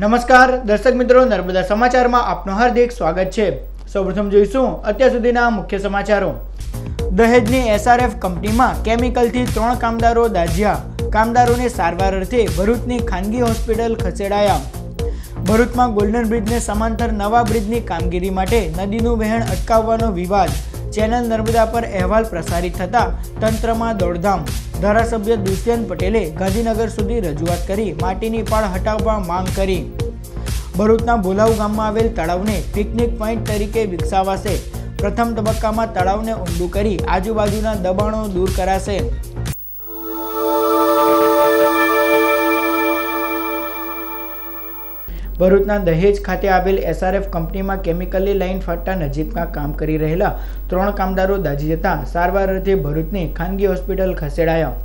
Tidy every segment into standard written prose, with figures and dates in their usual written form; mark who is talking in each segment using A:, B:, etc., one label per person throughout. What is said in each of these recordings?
A: નમસ્કાર દર્શક મિત્રો, નર્મદા સમાચારમાં આપનું હાર્દિક સ્વાગત છે। સૌપ્રથમ જોઈશું અત્યાર સુધીના મુખ્ય સમાચારો। દહેજની એસઆરએફ કંપનીમાં કેમિકલથી 3 કામદારો દાઝ્યા। કામદારોને સારવાર અર્થે ભરૂચની ખાનગી હોસ્પિટલ ખસેડાયા। ભરૂચમાં ગોલ્ડન બ્રિજને સમાંતર નવા બ્રિજની કામગીરી માટે નદીનું વહેણ અટકાવવાનો વિવાદ। ચેનલ નર્મદા પર અહેવાલ પ્રસારિત થતા તંત્રમાં દોડધામ। ધારાસભ્ય દુષ્યંત પટેલે ગાંધીનગર સુધી રજૂઆત કરી માટીની પાળ હટાવવા માંગ કરી। ભરૂચના ભોલાવ ગામમાં આવેલ તળાવને પિકનિક પોઈન્ટ તરીકે વિકસાવાશે। પ્રથમ તબક્કામાં તળાવને ઊંડું કરી આજુબાજુના દબાણો દૂર કરાશે। ભરૂચના દહેજ ખાતે આવેલ એસઆરએફ કંપનીમાં કેમિકલની લાઇન ફાટતા નજીકમાં કામ કરી રહેલા 3 કામદારો દાઝી જતા સારવાર અર્થે ભરૂચની ખાનગી હોસ્પિટલ ખસેડાયા।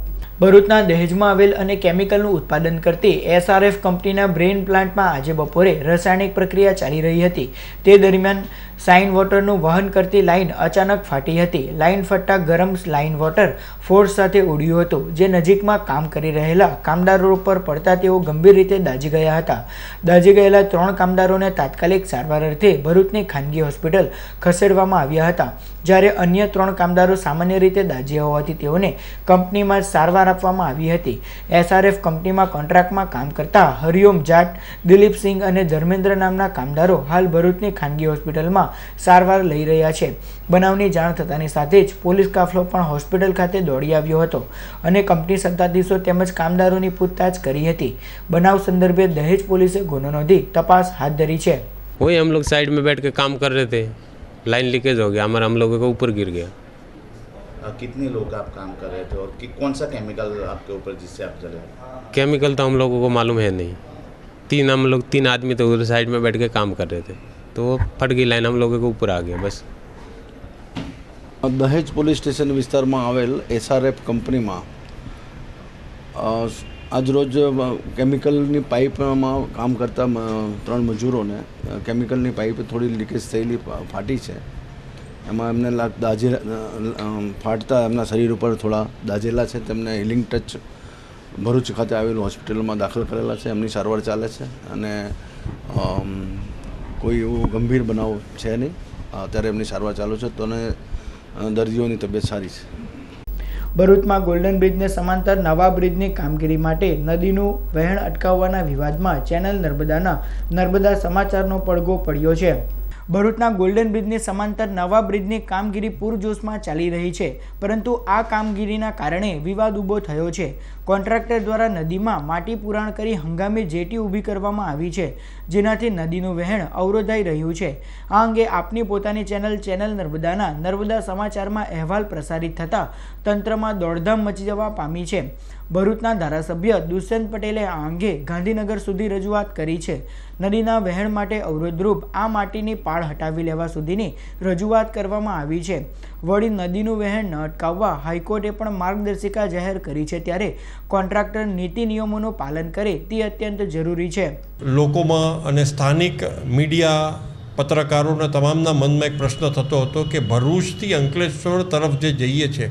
A: ભરૂચના દહેજમાં આવેલ અને કેમિકલનું ઉત્પાદન કરતી એસઆરએફ કંપનીના બ્રેઇન પ્લાન્ટમાં આજે બપોરે રાસાયણિક પ્રક્રિયા ચાલી રહી હતી। તે દરમિયાન સાઇન વોટરનું વહન કરતી લાઇન અચાનક ફાટી હતી। લાઇન ફાટતા ગરમ લાઇન વોટર ફોર્સ સાથે ઉડ્યું હતું, જે નજીકમાં કામ કરી રહેલા કામદારો પર પડતા તેઓ ગંભીર રીતે દાઝી ગયા હતા। દાઝી ગયેલા 3 કામદારોને તાત્કાલિક સારવાર અર્થે ભરૂચની ખાનગી હોસ્પિટલ ખસેડવામાં આવ્યા હતા, જ્યારે અન્ય 3 કામદારો સામાન્ય રીતે દાઝ્યા હોવાથી તેઓને કંપનીમાં સારવાર આપવામાં આવી હતી। એસઆરએફ કંપનીમાં કોન્ટ્રાક્ટમાં કામ કરતા હરિઓમ જાટ, દિલીપસિંહ અને ધર્મેન્દ્ર નામના કામદારો હાલ ભરૂચની ખાનગી હોસ્પિટલમાં સારવાર લઈ રહ્યા છે। બનાવની જાણ થતાની સાથે જ પોલીસ કાફલો પણ હોસ્પિટલ ખાતે દોડી આવ્યો હતો અને કંપની સત્તાધીશો તેમજ કામદારોની પૂછતાછ કરી હતી। બનાવ સંદર્ભે દહેજ પોલીસે ગુનો નોંધી तपास हाथ धरी है।
B: वही हम लोग साइड में बैठ के काम कर रहे थे, लाइन लीकेज हो गया, हमारा हम लोगों के ऊपर गिर गया।
C: कितने लोग आप काम कर रहे थे और कौन सा केमिकल आपके ऊपर जिससे आप जले?
B: केमिकल तो हम लोगों को मालूम है नहीं। 3 आदमी तो उधर साइड में बैठ के काम कर रहे थे, तो वो फट गई लाइन, हम लोगों के ऊपर आ गया बस।
D: દહેજ પોલીસ સ્ટેશન વિસ્તારમાં આવેલ એસઆરએફ કંપનીમાં આજરોજ કેમિકલની પાઇપમાં કામ કરતા 3 મજૂરોને કેમિકલની પાઇપ થોડી લીકેજ થયેલી ફાટી છે। એમાં એમને ફાટતા એમના શરીર ઉપર થોડા દાઝેલા છે। તેમને હિલિંગ ટચ ભરૂચ ખાતે આવેલું હોસ્પિટલમાં દાખલ કરેલા છે। એમની સારવાર ચાલે છે અને કોઈ એવું ગંભીર બનાવ છે નહીં। અત્યારે એમની સારવાર ચાલુ છે તો દર્દીઓની તબિયત સારી છે।
A: ભરૂચમાં ગોલ્ડન બ્રિજને સમાંતર નવા બ્રિજની કામગીરી માટે નદીનું વહેણ અટકાવવાના વિવાદમાં ચેનલ નર્મદાના નર્મદા સમાચારનો પડઘો પડ્યો છે। ભરૂચના ગોલ્ડન બ્રિજની સમાંતર નવા બ્રિજની કામગીરી પૂરજોશમાં ચાલી રહી છે, પરંતુ આ કામગીરીના કારણે વિવાદ ઊભો થયો છે। કોન્ટ્રાક્ટર દ્વારા નદીમાં માટી પુરાણ કરી હંગામી જેટી ઊભી કરવામાં આવી છે, જેનાથી નદીનું વહેણ અવરોધાઈ રહ્યું છે। આ અંગે આપની પોતાની ચેનલ નર્મદાના નર્મદા સમાચારમાં અહેવાલ પ્રસારિત થતાં તંત્રમાં દોડધામ મચી જવા પામી છે। ભરૂચના ધારાસભ્ય દુષ્યંત પટેલે આ અંગે ગાંધીનગર સુધી રજૂઆત કરી છે। નદીના વહેણ માટે અવરોધરૂપ આ માટીની પાળ હટાવી લેવા સુધીની રજૂઆત કરવામાં આવી છે। વળી નદીનું વહેણ ન અટકાવવા હાઈકોર્ટે પણ માર્ગદર્શિકા જાહેર કરી છે, ત્યારે કોન્ટ્રાક્ટર નીતિ નિયમોનું પાલન કરે તે અત્યંત જરૂરી છે।
E: લોકોમાં અને સ્થાનિક મીડિયા પત્રકારોને તમામના મનમાં એક પ્રશ્ન થતો હતો કે ભરૂચથી અંકલેશ્વર તરફ જે જઈએ છે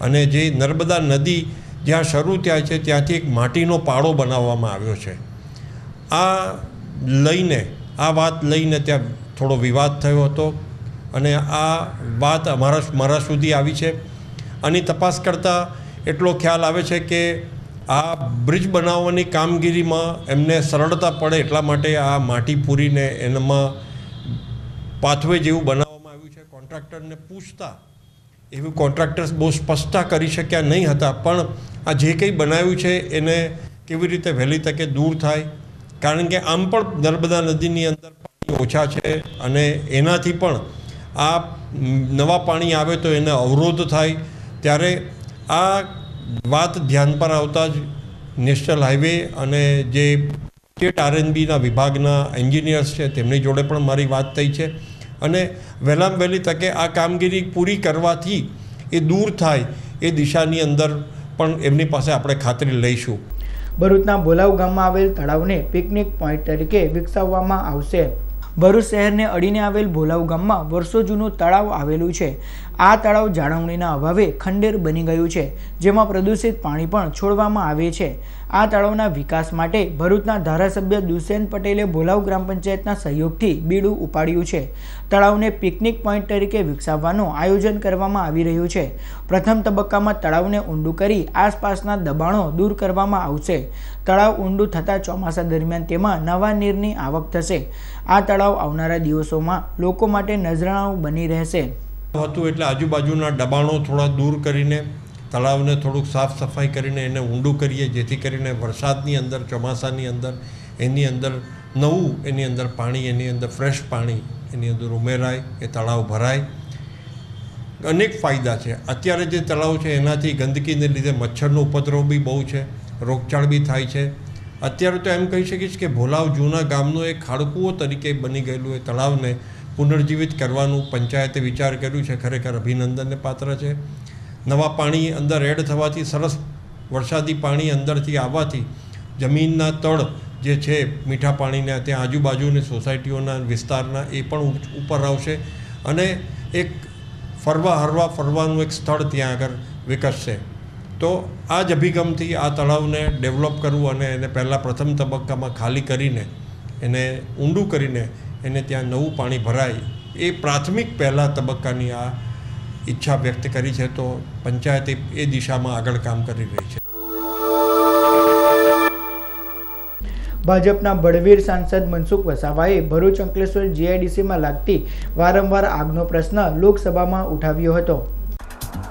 E: અને જે નર્મદા નદી જ્યાં શરૂ થાય છે ત્યાંથી એક માટીનો પાળો બનાવવામાં આવ્યો છે। આ વાત લઈને ત્યાં થોડો વિવાદ થયો હતો અને આ વાત મારા સુધી આવી છે। આની તપાસ કરતાં એટલો ખ્યાલ આવે છે કે આ બ્રિજ બનાવવાની કામગીરીમાં એમને સરળતા પડે એટલા માટે આ માટી પૂરીને એનામાં પાથવે જેવું બનાવવામાં આવ્યું છે। કોન્ટ્રાક્ટરને પૂછતા એવું કોન્ટ્રાક્ટર્સ બહુ સ્પષ્ટતા કરી શક્યા નહીં હતા, પણ આ જે કંઈ બનાવ્યું છે એને કેવી રીતે વહેલી તકે દૂર થાય, કારણ કે આમ પણ નર્મદા નદીની અંદર પાણી ઓછા છે અને એનાથી પણ આ નવા પાણી આવે તો એને અવરોધ થાય। ત્યારે આ વાત ધ્યાન પર આવતા જ નેશનલ હાઈવે અને જે સ્ટેટ આરએનબીના વિભાગના એન્જિનિયર્સ છે તેમની જોડે પણ મારી વાત થઈ છે અને વહેલામાં વહેલી તકે આ કામગીરી પૂરી કરવાથી એ દૂર થાય એ દિશાની અંદર પણ એમની પાસે આપણે ખાતરી લઈશું।
A: ભરૂચના ભોલાવ ગામમાં આવેલ તળાવને પિકનિક પોઈન્ટ તરીકે વિકસાવવામાં આવશે। ભરૂચ શહેરને અડીને આવેલ ભોલાવ ગામમાં વર્ષો જૂનું તળાવ આવેલું છે। આ તળાવ જાળવણીના અભાવે ખંડેર બની ગયું છે, જેમાં પ્રદૂષિત પાણી પણ છોડવામાં આવે છે. આ તળાવના વિકાસ માટે ભરૂચના ધારાસભ્ય દુષ્યંત પટેલે ભોલાવ ગ્રામ પંચાયતના સહયોગથી બીડું ઉપાડ્યું છે. તળાવને પિકનિક પોઈન્ટ તરીકે વિકસાવવાનું આયોજન કરવામાં આવી રહ્યું છે. પ્રથમ તબક્કામાં તળાવને ઊંડું કરી આસપાસના દબાણો દૂર કરવામાં આવશે. તળાવ ઊંડું થતાં ચોમાસા દરમિયાન તેમાં નવા નીરની આવક થશે. આ તળાવ આવનારા દિવસોમાં લોકો માટે નજરાણું બની રહેશે.
E: હતું એટલે આજુબાજુના દબાણો થોડા દૂર કરીને તળાવને થોડુંક સાફ સફાઈ કરીને એને ઊંડું કરીએ, જેથી કરીને વરસાદની અંદર, ચોમાસાની અંદર એની અંદર નવું એની અંદર પાણી, એની અંદર ફ્રેશ પાણી એની અંદર ઉમેરાય, એ તળાવ ભરાય. અનેક ફાયદા છે. અત્યારે જે તળાવ છે એનાથી ગંદકીને લીધે મચ્છરનો ઉપદ્રવ બી બહુ છે, રોગચાળ બી થાય છે. અત્યારે તો એમ કહી શકીશ કે ભોલાવ જૂના ગામનો એક ખાડકુઓ તરીકે બની ગયેલું એ તળાવને પુનર્જીવિત કરવાનું પંચાયતે વિચાર કર્યું છે. ખરેખર અભિનંદનને પાત્ર છે. નવા પાણી અંદર એડ થવાથી, સરસ વરસાદી પાણી અંદરથી આવવાથી જમીનના તળ જે છે મીઠા પાણીના, ત્યાં આજુબાજુની સોસાયટીઓના વિસ્તારના એ પણ ઉપર આવશે અને એક ફરવાનું એક સ્થળ ત્યાં આગળ વિકસશે. તો આ જ અભિગમથી આ તળાવને ડેવલપ કરવું અને એને પહેલાં પ્રથમ તબક્કામાં ખાલી કરીને એને ઊંડું કરીને એને ત્યાં નવું પાણી ભરાય, એ પ્રાથમિક પહેલા તબક્કાની આ ઈચ્છા વ્યક્ત કરી છે. તો પંચાયત એ દિશામાં આગળ કામ કરી રહી છે.
A: ભાજપના બળવીર સાંસદ મનસુખ વસાવાએ ભરૂચ અંકલેશ્વર જીઆઈડીસીમાં લાગતી વારંવાર આગનો પ્રશ્ન લોકસભામાં ઉઠાવ્યો હતો.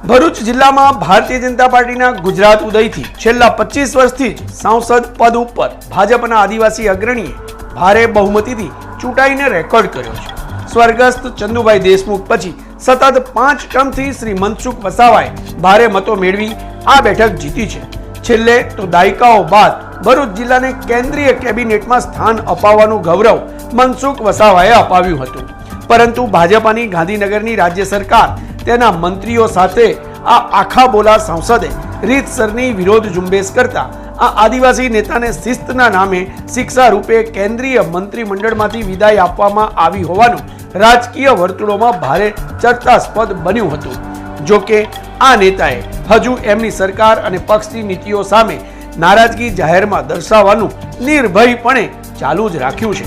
F: ભરૂચ જિલ્લામાં ભારતીય જનતા પાર્ટીના ગુજરાત ઉદયથી છેલ્લા 25 વર્ષથી જ સાંસદ પદ ઉપર ભાજપના આદિવાસી અગ્રણીએ ભારે બહુમતીથી ચૂંટાઈને રેકોર્ડ કર્યો છે. સ્વર્ગસ્થ ચંદુભાઈ દેશમુખ પછી સતત 5 ટર્મથી શ્રી મનસુખ વસાવાએ ભારે મતો મેળવી આ બેઠક જીતી છે. છેલ્લે તો દાયકાઓ બાદ ભરૂચ જિલ્લાને કેન્દ્રીય કેબિનેટમાં સ્થાન અપાવવાનું ગૌરવ મનસુખ વસાવાએ અપાવ્યું હતું. પરંતુ ભાજપાની ગાંધીનગરની રાજ્ય સરકાર તેના મંત્રીઓ સાથે આ આખા બોલા સાંસદે રીતસરની વિરોધ ઝુંબેશ કરતા આ આદિવાસી નેતાને શિસ્તના નામે શિક્ષા રૂપે કેન્દ્રીય મંત્રીમંડળમાંથી વિદાય આપવામાં આવી હોવાનું રાજકીય વર્તુળોમાં ભારે ચર્ચાસ્પદ બન્યું હતું. જો કે આ નેતાએ હજુ એમની સરકાર અને પક્ષની નીતિઓ સામે નારાજગી જાહેરમાં દર્શાવવાનું નિર્ભયપણે ચાલુ જ રાખ્યું છે.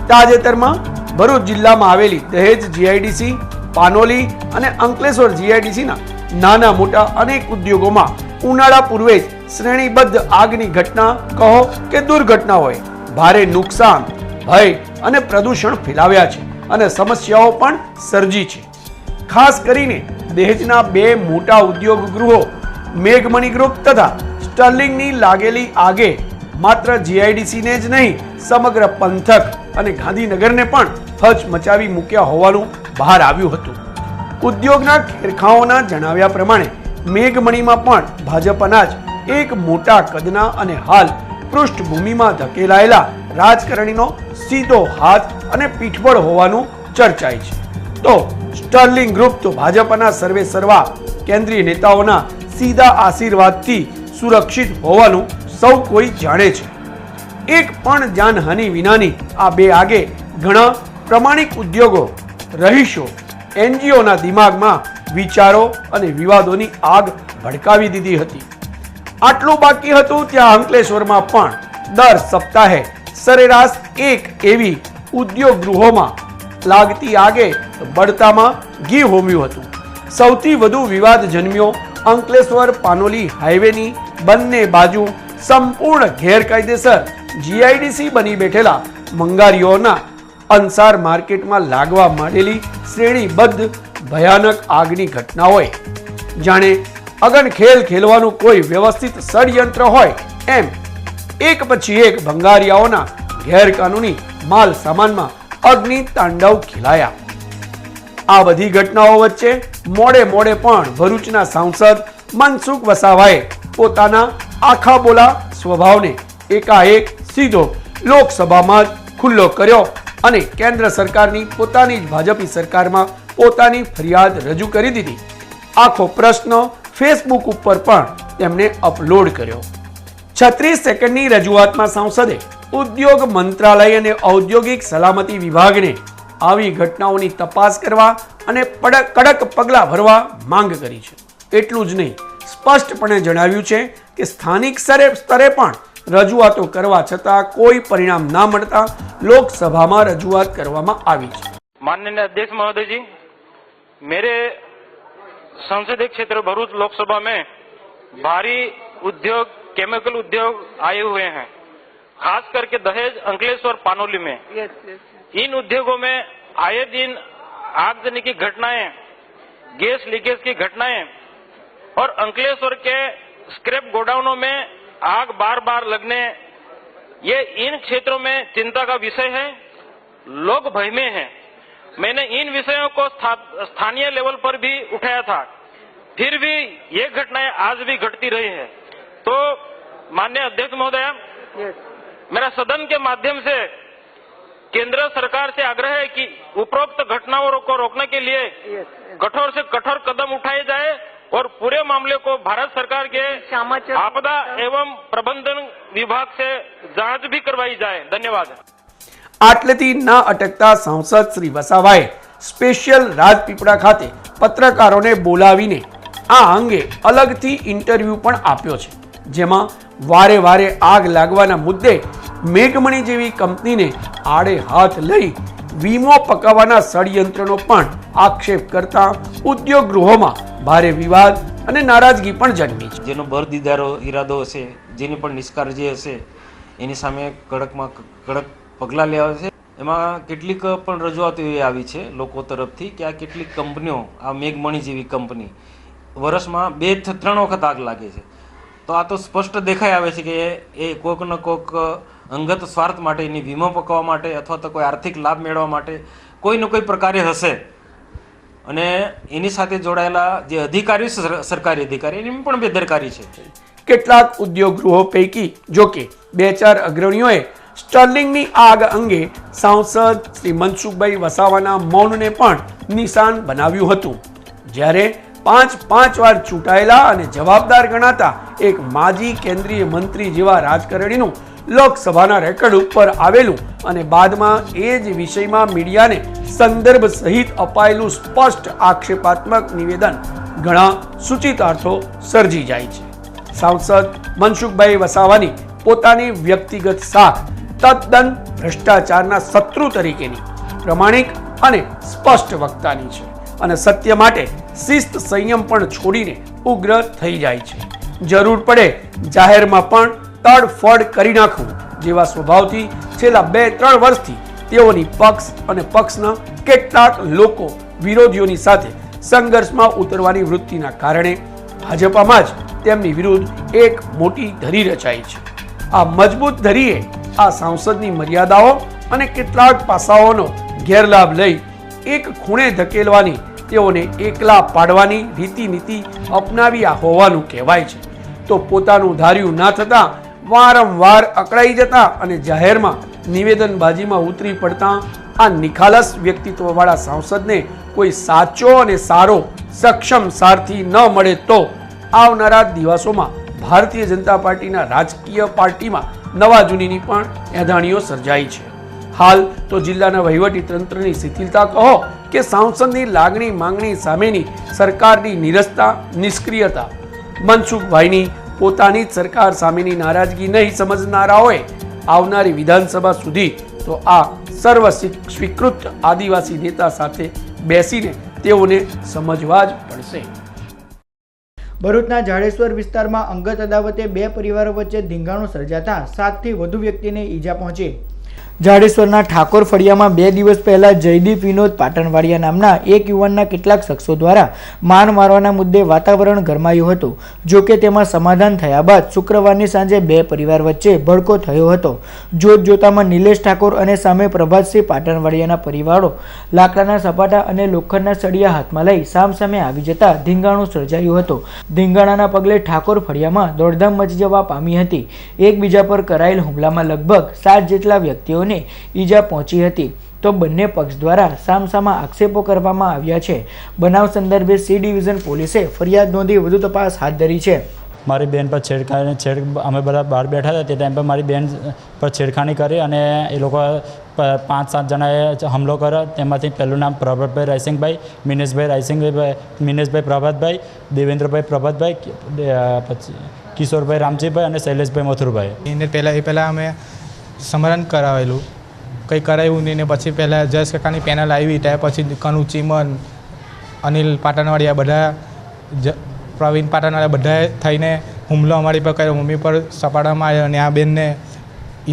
F: તાજેતરમાં ભરૂચ જિલ્લામાં આવેલી દહેજ જીઆઈડીસી, પાનોલી અને અંકલેશ્વર જીઆઈડીસીના નાના મોટા અનેક ઉદ્યોગોમાં ઉનાળા પૂર્વે જ શ્રેણીબદ્ધ આગની ઘટના કહો કે દુર્ઘટનાઓએ ભારે નુકસાન, ભય અને પ્રદૂષણ ફેલાવ્યા છે અને સમસ્યાઓ પણ સર્જી છે. ખાસ કરીને દહેજના 2 મોટા ઉદ્યોગ ગૃહો મેઘમણી ગ્રુપ તથા સ્ટર્લિંગની લાગેલી આગે માત્ર જીઆઈડીસીને જ નહીં, સમગ્ર પંથક અને ગાંધીનગરને પણ હચ મચાવી મૂક્યા હોવાનું બહાર આવ્યું હતું. ઉદ્યોગના ખેરખાઓના જણાવ્યા પ્રમાણે મેઘમણીમાં પણ ભાજપના જ એક મોટા કદના અને હાલ પૃષ્ઠભૂમિમાં ધકેલાયેલા રાજકારણીનો સીધો હાથ અને પીઠબળ હોવાનું ચર્ચાય છે. તો સ્ટર્લિંગ ગ્રુપ તો ભાજપના સર્વે સર્વા કેન્દ્રીય નેતાઓના સીધા આશીર્વાદથી સુરક્ષિત હોવાનું સૌ કોઈ જાણે છે. એક પણ જાનહાનિ વિનાની આ 2 આગે ઘણા પ્રમાણિક ઉદ્યોગો, રહીશો, એનજીઓના દિમાગમાં વિચારો અને વિવાદોની આગ ભડકાવી દીધી હતી. આટલું બાકી હતું ત્યાં અંકલેશ્વરમાં પણ દર સપ્તાહે સરેરાશ એક એવી ઉદ્યોગ ગૃહોમાં લાગતી આગે બળતામાં ઘી હોમ્યું હતું. સૌથી વધુ વિવાદ જન્મ્યો અંકલેશ્વર પાનોલી હાઈવેની બંને બાજુ સંપૂર્ણ ગેરકાયદેસર જીઆઈડીસી બની બેઠેલા મંગારીઓના અંસાર માર્કેટમાં લાગવા માંડેલી શ્રેણીબદ્ધ ભયાનક આગની ઘટનાઓએ જાણે અગનખેલ ખેલવાનું કોઈ વ્યવસ્થિત ષડયંત્ર હોય એમ એક પછી એક ભંગારિયાઓના ગેરકાનૂની માલ સામાનમાં અગ્નિ તાંડવ ખેલાયા. આ બધી ઘટનાઓ વચ્ચે મોડે પણ ભરૂચના સાંસદ મનસુખ વસાવાએ પોતાના આખા બોલા સ્વભાવને એકાએક સીધો લોકસભામાં જ ખુલ્લો કર્યો અને કેન્દ્ર સરકારની પોતાની જ ભાજપી સરકારમાં પોતાની ફરિયાદ રજૂ કરી દીધી. આખો પ્રશ્ન ફેસબુક ઉપર પણ તેમણે અપલોડ કર્યો. 36 સેકન્ડની રજૂઆતમાં સાંસદે ઉદ્યોગ મંત્રાલય અને ઔદ્યોગિક સલામતી વિભાગને આવી ઘટનાઓની તપાસ કરવા અને કડક પગલાં ભરવા માંગ કરી છે. એટલું જ નહીં, સ્પષ્ટપણે જણાવ્યું છે કે સ્થાનિક સ્તરે પણ રજૂઆતો કરવા છતાં કોઈ પરિણામ ના મળતા લોકસભામાં રજૂઆત કરવામાં આવી છે.
G: माननीय अध्यक्ष महोदय जी, मेरे संसदीय क्षेत्र भरूच लोकसभा में भारी उद्योग, केमिकल उद्योग आए हुए हैं, खास करके दहेज, अंकलेश्वर, पानोली में. इन उद्योगों में आए दिन आगजनी की घटनाएं, गैस लीकेज की घटनाएं और अंकलेश्वर के स्क्रैप गोडाउनों में आग बार बार लगने, ये इन क्षेत्रों में चिंता का विषय है. लोग भय में हैं. मैंने इन विषयों को स्थानीय लेवल पर भी उठाया था, फिर भी ये घटनाएं आज भी घटती रही है. तो माननीय अध्यक्ष महोदय, मेरा सदन के माध्यम से केंद्र सरकार से आग्रह है कि उपरोक्त घटनाओं को रोकने के लिए कठोर से कठोर कदम उठाए जाए और पूरे मामले को भारत सरकार के आपदा एवं प्रबंधन विभाग से जांच भी करवाई जाए. धन्यवाद.
F: આટલેથી ના અટકતા સાંસદ શ્રી વસાવાએ સ્પેશિયલ રાજપીપળા ખાતે પત્રકારોને બોલાવીને આ અંગે અલગથી ઇન્ટરવ્યૂ પણ આપ્યો છે, જેમાં વારે વારે આગ લાગવાના મુદ્દે મેઘમણી જેવી કંપનીને આડે હાથ લઈ વીમો પકાવવાના ષડયંત્રનો પણ આક્ષેપ કરતા ઉદ્યોગ ગૃહોમાં ભારે વિવાદ અને નારાજગી પણ જન્મી છે.
H: જેનો બરદીદારો ઈરાદો હશે, જેની પણ નિષ્કાળજી હશે, એની સામે કડકમાં કડક પગલાં લેવા છે. એમાં કેટલીક પણ રજૂઆતો એવી આવી છે લોકો તરફથી કે આ કેટલીક કંપનીઓ, આ મેઘમણી જેવી કંપની વર્ષમાં 2-3 વખત આગ લાગે છે. તો આ તો સ્પષ્ટ દેખાઈ આવે છે કે એ કોઈક ને કોઈક અંગત સ્વાર્થ માટે, એની વીમો પકવવા માટે અથવા તો કોઈ આર્થિક લાભ મેળવવા માટે કોઈ ને કોઈ પ્રકારે હશે. અને એની સાથે જોડાયેલા જે અધિકારી, સરકારી અધિકારી, એની પણ બેદરકારી છે.
F: કેટલાક ઉદ્યોગ ગૃહો પૈકી જોકે 2-4 અગ્રણીઓએ સ્ટર્લિંગની આગ અંગે સાંસદ શ્રી મનસુખભાઈ વસાવાના મૌનને પણ નિશાન બનાવ્યું હતું. જ્યારે 5 વાર ચૂંટાયેલા અને જવાબદાર ગણાતા એક માજી કેન્દ્રીય મંત્રી જેવા રાજકારણીનું લોકસભાના રેકોર્ડ ઉપર આવેલું અને બાદમાં એ જ વિષયમાં મીડિયાને સંદર્ભ સહિત અપાયેલું સ્પષ્ટ આક્ષેપાત્મક નિવેદન ઘણા સૂચિતાર્થો સર્જી જાય છે. સાંસદ મનસુખભાઈ વસાવાની પોતાની વ્યક્તિગત સાખ તદ્દન ભ્રષ્ટાચારના શત્રુ તરીકેની, પ્રમાણિક અને સ્પષ્ટ વક્તાની છે અને સત્ય માટે શિસ્ત સંયમ પણ છોડીને ઉગ્ર થઈ જાય છે. જરૂર પડે જાહેરમાં પણ તડફડ કરી નાખવું જેવા સ્વભાવથી છેલ્લા 2-3 વર્ષથી તેઓની પક્ષ અને પક્ષના કેટલાક લોકો વિરોધીઓની સાથે સંઘર્ષમાં ઉતરવાની વૃત્તિના કારણે ભાજપામાં જ તેમની વિરુદ્ધ એક મોટી ધરી રચાઈ છે. આ મજબૂત ધરીએ આ સાંસદની મર્યાદાઓ અને કેટલાક પાસાઓનો ગેરલાભ લઈ એક ખૂણે ધકેલવાની, તેઓને એકલા પાડવાની રીતિ-નીતિ અપનાવી હોવાનું કહેવાય છે. તો પોતાનું ધાર્યું ના થતાં વારંવાર અકળાઈ જતા અને જાહેરમાં નિવેદનબાજીમાં ઉતરી પડતા આ નિખાલસ વ્યક્તિત્વવાળા સાંસદને કોઈ સાચો અને સારો સક્ષમ સારથી ન મળે તો આવનારા દિવસોમાં ભારતીય જનતા પાર્ટીના રાજકીય પાર્ટીમાં નવા જૂનીની પણ એધાણીઓ સર્જાઈ છે. હાલ તો જિલ્લાના વહીવટી તંત્રની શિથિલતા કહો કે સાંસદની લાગણી માંગણી સામેની સરકારની નીરસતા, નિષ્ક્રિયતા, મનસુખભાઈની પોતાની જ સરકાર સામેની નારાજગી નહીં સમજનારાઓએ આવનારી વિધાનસભા સુધી તો આ સર્વ સ્વીકૃત આદિવાસી નેતા સાથે બેસીને તેઓને સમજવા જ પડશે.
A: ભરૂચના જાડેશ્વર વિસ્તારમાં અંગત અદાવતે 2 પરિવારો વચ્ચે ધીંગાણું સર્જાતા 7 થી વધુ વ્યક્તિને ઈજા પહોંચી. જાડેશ્વરના ઠાકોર ફળિયામાં 2 દિવસ પહેલા જયદીપ વિનોદ પાટણવાડિયા નામના એક યુવાનના કેટલાક શખ્સો દ્વારા માર મારવાના મુદ્દે વાતાવરણ ગરમાયું હતું. જો કે તેમાં સમાધાન થયા બાદ શુક્રવારની સાંજે 2 પરિવાર વચ્ચે ભડકો થયો હતો. જોતજોતામાં નિલેશ ઠાકોર અને સામે પ્રભાતસિંહ પાટણવાડિયાના પરિવારો લાકડાના સપાટા અને લોખંડના સળિયા હાથમાં લઈ સામસામે આવી જતા ધીંગાણું સર્જાયું હતું. ધીંગાણાના પગલે ઠાકોર ફળિયામાં દોડધામ મચી જવા પામી હતી. એકબીજા પર કરાયેલ હુમલામાં લગભગ 7 જેટલા વ્યક્તિઓ ઈજા પહોંચી હતી. તો બંને પક્ષ દ્વારા સામસામા આક્ષેપો કરવામાં આવ્યા છે. બનાવ સંદર્ભે સી ડિવિઝન પોલીસે ફરિયાદ નોંધી વધુ તપાસ હાથ ધરી છે.
I: મારી બેન પર અમે બધા બહાર બેઠા હતા તે ટાઈમ પર મારી બેન પર છેડખાની કરી અને એ લોકો 5-7 જણાએ હુમલો કર્યો. તેમાંથી પહેલું નામ પ્રભાતભાઈ રાયસિંગભાઈ, મિનેશભાઈ પ્રભાતભાઈ, દેવેન્દ્રભાઈ પ્રભાતભાઈ, પછી કિશોરભાઈ રામજીભાઈ અને શૈલેષભાઈ મથુરભાઈ.
J: એને પહેલાં અમે સમરણ કરાવેલું, કંઈ કરાવ્યું નહીં ને પછી પહેલાં જસ કાકાની પેનલ આવી ત્યાં પછી કનુ ચીમન, અનિલ પાટણવાડિયા બધા પ્રવીણ પાટણવાડિયા બધાએ થઈને હુમલો અમારી પર કર્યો. મમ્મી પર સપાટામાં આવ્યો અને આ બેનને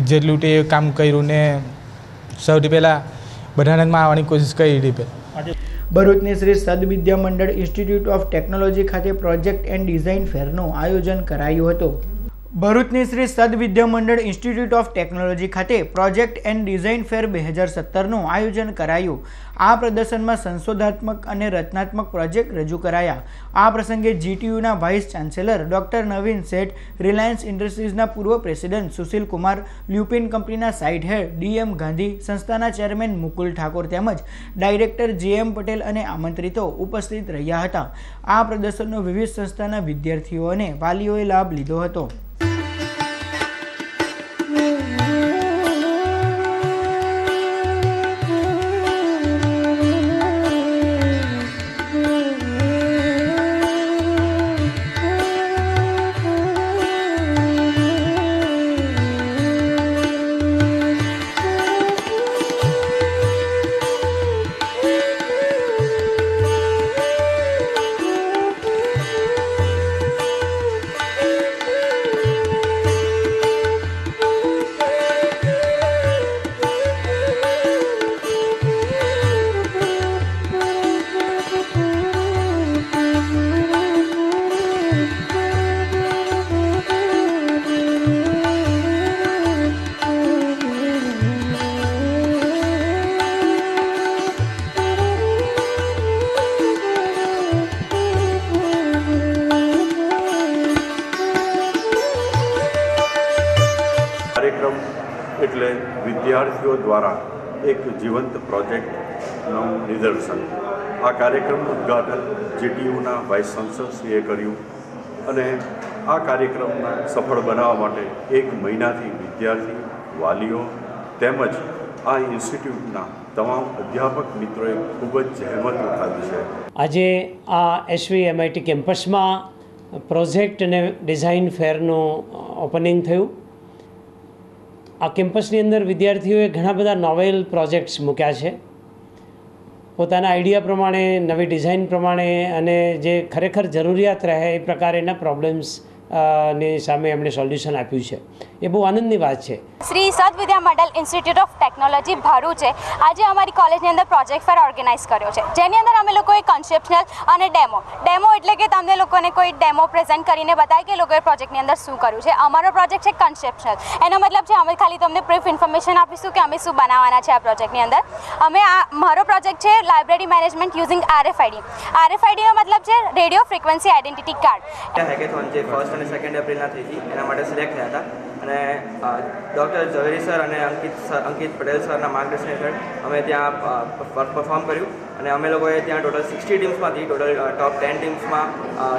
J: ઇજ્જત લૂંટી એ કામ કર્યું ને સૌથી પહેલાં બધાને મારવાની કોશિશ કરી હતી.
A: ભરૂચની શ્રી સદવિદ્યા મંડળ ઇન્સ્ટિટ્યૂટ ઓફ ટેકનોલોજી ખાતે પ્રોજેક્ટ એન્ડ ડિઝાઇન ફેરનું આયોજન કરાયું હતું. ભરૂચની શ્રી સદવિદ્યા મંડળ ઇન્સ્ટિટ્યૂટ ઓફ ટેકનોલોજી ખાતે પ્રોજેક્ટ એન્ડ ડિઝાઇન ફેર 2017નું આયોજન કરાયું. આ પ્રદર્શનમાં સંશોધનાત્મક અને રચનાત્મક પ્રોજેક્ટ રજૂ કરાયા. આ પ્રસંગે જીટીયુના વાઇસ ચાન્સેલર ડોક્ટર નવીન શેઠ, રિલાયન્સ ઇન્ડસ્ટ્રીઝના પૂર્વ પ્રેસિડેન્ટ સુશીલ કુમાર, લ્યુપિન કંપનીના સાઇટ હેડ ડીએમ ગાંધી, સંસ્થાના ચેરમેન મુકુલ ઠાકોર તેમજ ડાયરેક્ટર જેએમ પટેલ અને આમંત્રિતો ઉપસ્થિત રહ્યા હતા. આ પ્રદર્શનનો વિવિધ સંસ્થાના વિદ્યાર્થીઓ અને વાલીઓએ લાભ લીધો હતો.
K: કાર્યક્રમ એટલે વિદ્યાર્થીઓ દ્વારા એક જીવંત પ્રોજેક્ટનું નિદર્શન. આ કાર્યક્રમનું ઉદ્ઘાટન જીટીયુના વાઇસ ચાન્સલરશ્રીએ કર્યું અને આ કાર્યક્રમને સફળ બનાવવા માટે 1 મહિનાથી વિદ્યાર્થી, વાલીઓ તેમજ આ ઇન્સ્ટિટ્યૂટના તમામ અધ્યાપક મિત્રોએ ખૂબ જ જહેમત ઉઠાવી છે.
L: આજે આ એસવીએમઆઈટી કેમ્પસમાં પ્રોજેક્ટ અને ડિઝાઇન ફેરનું ઓપનિંગ થયું. આ કેમ્પસની અંદર વિદ્યાર્થીઓએ ઘણા બધા નોવેલ પ્રોજેક્ટ્સ મૂક્યા છે. પોતાના આઈડિયા પ્રમાણે, નવી ડિઝાઇન પ્રમાણે અને જે ખરેખર જરૂરિયાત રહે એ પ્રકારેના પ્રોબ્લેમ્સ ની સામે એમણે સોલ્યુશન આપ્યું છે. એ બહુ આનંદની વાત છે.
M: શ્રી સદવિદ્યા મંડળ ઇન્સ્ટિટ્યૂટ ઓફ ટેકનોલોજી ભરૂચે આજે અમારી કોલેજની અંદર પ્રોજેક્ટ ફેર ઓર્ગેનાઇઝ કર્યો છે, જેની અંદર અમે લોકોએ કન્સેપ્શનલ અને ડેમો એટલે કે તમને લોકોને કોઈ ડેમો પ્રેઝન્ટ કરીને બતાવે કે લોકોએ પ્રોજેક્ટની અંદર શું કર્યું છે. અમારો પ્રોજેક્ટ છે કન્સેપ્શનલ. એનો મતલબ છે અમે ખાલી તમને બ્રીફ ઇન્ફોર્મેશન આપીશું કે અમે શું બનાવવાના છે આ પ્રોજેક્ટની અંદર. મારો પ્રોજેક્ટ છે લાઇબ્રેરી મેનેજમેન્ટ યુઝિંગ RFID. RFIDનો મતલબ છે radio frequency identity card.
N: Hackathon જે 1st અને 2nd એપ્રિલના થઈ હતી એના માટે સિલેક્ટ થયા હતા અને ડૉક્ટર ઝવેરી સર અને અંકિત પટેલ સરના માર્ગદર્શન હેઠળ અમે ત્યાં પરફોર્મ કર્યું અને અમે લોકોએ ત્યાં ટોટલ 60 ટીમ્સમાંથી ટોટલ ટોપ 10 ટીમ્સમાં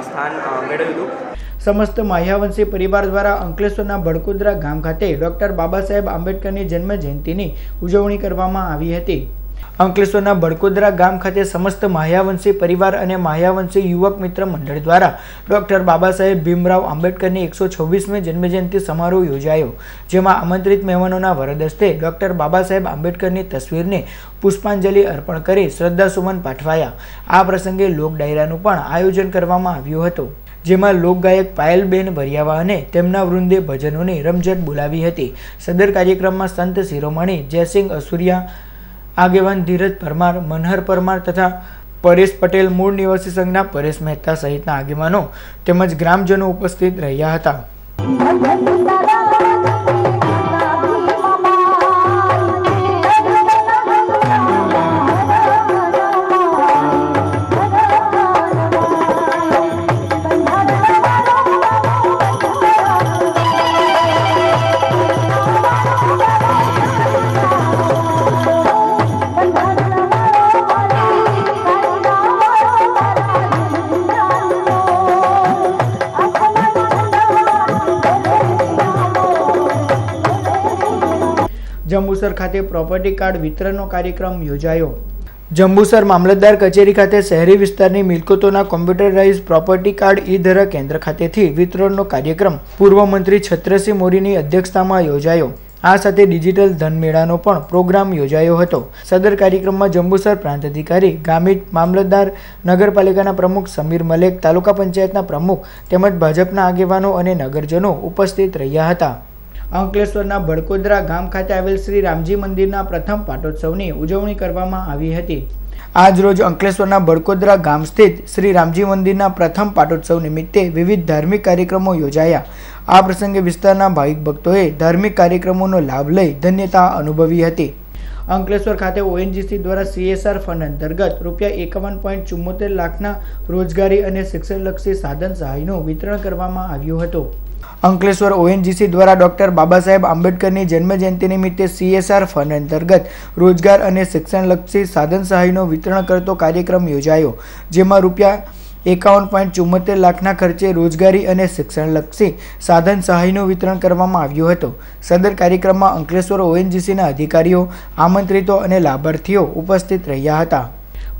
N: સ્થાન મેળવ્યું હતું.
A: સમસ્ત માહ્યાવંશી પરિવાર દ્વારા અંકલેશ્વરના બડકુદરા ગામ ખાતે ડૉક્ટર બાબા સાહેબ આંબેડકરની જન્મ જયંતિની ઉજવણી કરવામાં આવી હતી. અંકલેશ્વરના બડકુદરા ગામ ખાતે સમસ્ત માહ્યાવંશી પરિવાર અને માહ્યાવંશી યુવક મિત્ર મંડળ દ્વારા ડૉક્ટર બાબા સાહેબ ભીમરાવ આંબેડકરની 126મી જન્મજયંતિ સમારોહ યોજાયો, જેમાં આમંત્રિત મહેમાનોના વરદ હસ્તે ડૉક્ટર બાબા સાહેબ આંબેડકરની તસવીરને પુષ્પાંજલિ અર્પણ કરી શ્રદ્ધાસુમન પાઠવાયા. આ પ્રસંગે લોક ડાયરાનું પણ આયોજન કરવામાં આવ્યું હતું, જેમાં લોકગાયક પાયલબેન વરિયાવા અને તેમના વૃંદે ભજનોની રમઝટ બોલાવી હતી. સદર કાર્યક્રમમાં સંત શિરોમણી જયસિંહ અસુરિયા, આગેવાન ધીરજ પરમાર, મનહર પરમાર તથા પરેશ પટેલ, મૂળ નિવાસી સંઘના પરેશ મહેતા સહિતના આગેવાનો તેમજ ગ્રામજનો ઉપસ્થિત રહ્યા હતા. જંબુસર ખાતે પ્રોપર્ટી કાર્ડ વિતરણનો કાર્યક્રમ યોજાયો. જંબુસર મામલતદાર કચેરી ખાતે શહેરી વિસ્તારની મિલકતોના કોમ્પ્યુટરાઇઝ પ્રોપર્ટી કાર્ડ ઈ-ધરા કેન્દ્ર ખાતેથી વિતરણનો કાર્યક્રમ પૂર્વ મંત્રી છત્રસિંહ મોરીની અધ્યક્ષતામાં યોજાયો. આ સાથે ડિજિટલ ધન મેળાનો પણ પ્રોગ્રામ યોજાયો હતો. સદર કાર્યક્રમમાં જંબુસર પ્રાંત અધિકારી ગામિત, મામલતદાર, નગરપાલિકાના પ્રમુખ સમીર મલેક, તાલુકા પંચાયતના પ્રમુખ તેમજ ભાજપના આગેવાનો અને નગરજનો ઉપસ્થિત રહ્યા હતા. અંકલેશ્વરના બડકોદરા ગામ ખાતે આવેલ શ્રી રામજી મંદિરના પ્રથમ પાટોત્સવની ઉજવણી કરવામાં આવી હતી. આજ રોજ અંકલેશ્વરના બડકોદરા ગામ સ્થિત શ્રી રામજી મંદિરના પ્રથમ પાટોત્સવ નિમિત્તે વિવિધ ધાર્મિક કાર્યક્રમો યોજાયા. આ પ્રસંગે વિસ્તારના ભાવિક ભક્તોએ ધાર્મિક કાર્યક્રમોનો લાભ લઈ ધન્યતા અનુભવી હતી. અંકલેશ્વર ખાતે ONGC દ્વારા CSR ફંડ અંતર્ગત ₹51.74 લાખના રોજગારી અને શિક્ષણલક્ષી સાધન સહાયનું વિતરણ કરવામાં આવ્યું હતું. અંકલેશ્વર ONGC દ્વારા ડોક્ટર બાબા સાહેબ આંબેડકરની જન્મજયંતિ નિમિત્તે CSR ફંડ અંતર્ગત રોજગાર અને શિક્ષણલક્ષી સાધન સહાયનું વિતરણ કરતો કાર્યક્રમ યોજાયો, જેમાં ₹51.74 લાખના ખર્ચે રોજગારી અને શિક્ષણલક્ષી સાધન સહાયનું વિતરણ કરવામાં આવ્યું હતું. સદર કાર્યક્રમમાં અંકલેશ્વર ONGCના અધિકારીઓ, આમંત્રિતો અને લાભાર્થીઓ ઉપસ્થિત રહ્યા હતા.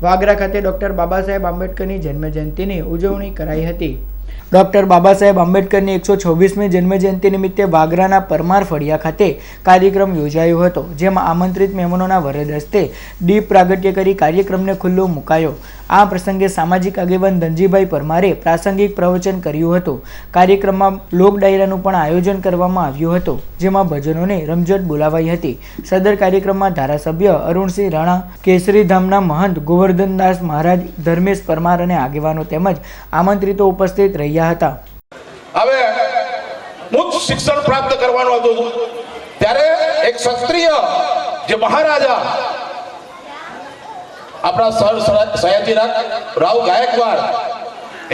A: વાગરા ખાતે ડોક્ટર બાબા સાહેબ આંબેડકરની જન્મજયંતિની ઉજવણી કરાઈ હતી. ડોક્ટર બાબા સાહેબ આંબેડકરની 126મી જન્મજયંતિ નિમિત્તે વાગરાના પરમાર ફળિયા ખાતે કાર્યક્રમ યોજાયો હતો, જેમાં આમંત્રિત મહેમાનોના વરદ હસ્તે દીપ પ્રાગટ્ય કરી કાર્યક્રમને ખુલ્લો મુકાયો. આ પ્રસંગે સામાજિક આગેવાન ધનજીભાઈ પરમારે પ્રાસંગિક પ્રવચન કર્યું હતું. કાર્યક્રમમાં લોક ડાયરાનું પણ આયોજન કરવામાં આવ્યું હતું, જેમાં ભજનોને રમઝટ બોલાવાઈ હતી. સદર કાર્યક્રમમાં ધારાસભ્ય અરુણસિંહ રાણા, કેસરીધામના મહંત ગોવર્ધનદાસ મહારાજ, ધર્મેશ પરમાર અને આગેવાનો તેમજ આમંત્રિતો ઉપસ્થિત રહ્યા હતા.
O: હવે ઉચ્ચ શિક્ષણ પ્રાપ્ત કરવાનું હતું ત્યારે એક ક્ષત્રિય જે મહારાજા આપણા સર સયાજીરાવ ગાયકવાડ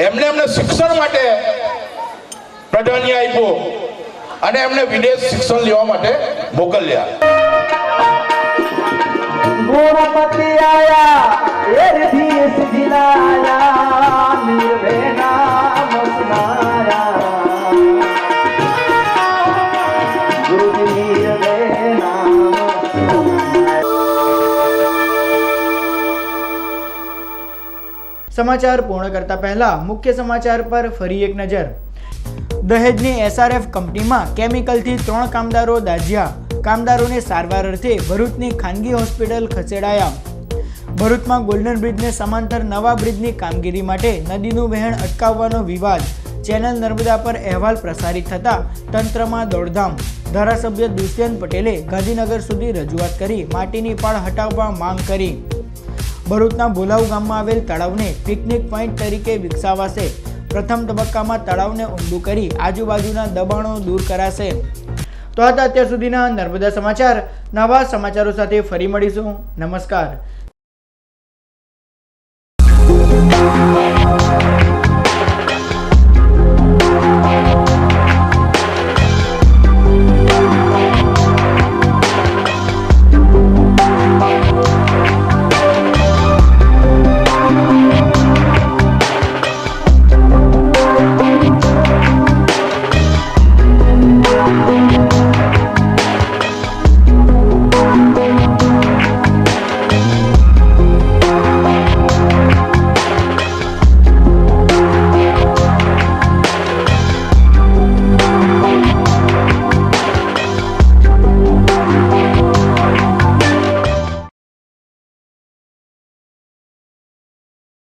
O: એમને શિક્ષણ માટે પ્રાધાન્ય આપ્યું અને એમને વિદેશ શિક્ષણ લેવા માટે મોકલ્યા. ગોરપતિ આયા એરધીસ જિલાયા નિર્વેના મસનારા ગુરુજી નિર્વેના.
A: સમાચાર પૂર્ણ કરતા પહેલા મુખ્ય સમાચાર પર ફરી એક નજર. દહેજની SRF કંપનીમાં કેમિકલથી 3 કામદારો દાઝ્યા. કામદારોને સારવાર અર્થે ભરૂચની ખાનગી હોસ્પિટલ ખસેડાયા. ભરૂચમાં ગોલ્ડન બ્રિજને સમાંતર નવા બ્રિજની કામગીરી માટે નદીનું વહેણ અટકાવવાનો વિવાદ. ચેનલ નર્મદા પર અહેવાલ પ્રસારિત થતા તંત્રમાં દોડધામ. ધારાસભ્ય દુષ્યંત પટેલે ગાંધીનગર સુધી રજૂઆત કરી માટીની પાળ હટાવવા માંગ કરી. ભરૂચના બોલાવ ગામમાં આવેલ તળાવને પિકનિક પોઈન્ટ તરીકે વિકસાવાશે. પ્રથમ તબક્કામાં તળાવને ઊંડું કરી આજુબાજુના દબાણો દૂર કરાશે. તો હતા અત્યાર સુધીના નર્મદા સમાચાર. નવા સમાચારો સાથે ફરી મળીશું. નમસ્કાર.